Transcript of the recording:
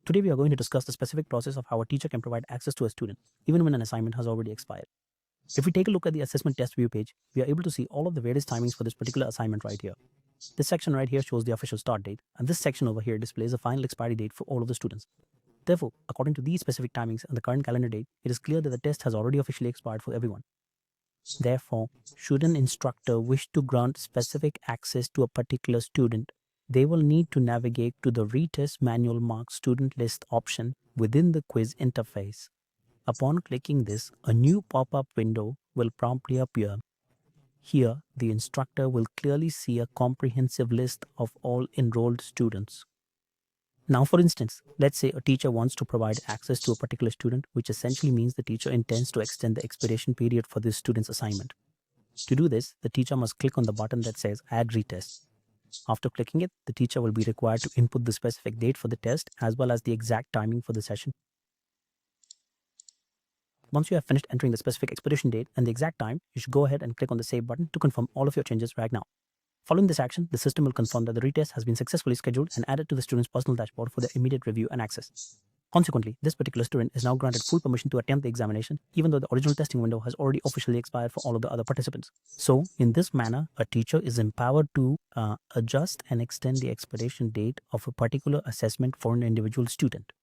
Today we are going to discuss the specific process of how a teacher can provide access to a student, even when an assignment has already expired. If we take a look at the assessment test view page, we are able to see all of the various timings for this particular assignment right here. This section right here shows the official start date, and this section over here displays the final expiry date for all of the students. Therefore, according to these specific timings and the current calendar date, it is clear that the test has already officially expired for everyone. Therefore, should an instructor wish to grant specific access to a particular student, they will need to navigate to the Retest Manual Mark Student List option within the quiz interface. Upon clicking this, a new pop-up window will promptly appear. Here, the instructor will clearly see a comprehensive list of all enrolled students. Now, for instance, let's say a teacher wants to provide access to a particular student, which essentially means the teacher intends to extend the expiration period for this student's assignment. To do this, the teacher must click on the button that says Add Retest. After clicking it, the teacher will be required to input the specific date for the test as well as the exact timing for the session. Once you have finished entering the specific expiration date and the exact time, you should go ahead and click on the Save button to confirm all of your changes right now. Following this action, the system will confirm that the retest has been successfully scheduled and added to the student's personal dashboard for their immediate review and access. Consequently, this particular student is now granted full permission to attempt the examination, even though the original testing window has already officially expired for all of the other participants. So, in this manner, a teacher is empowered to adjust and extend the expiration date of a particular assessment for an individual student.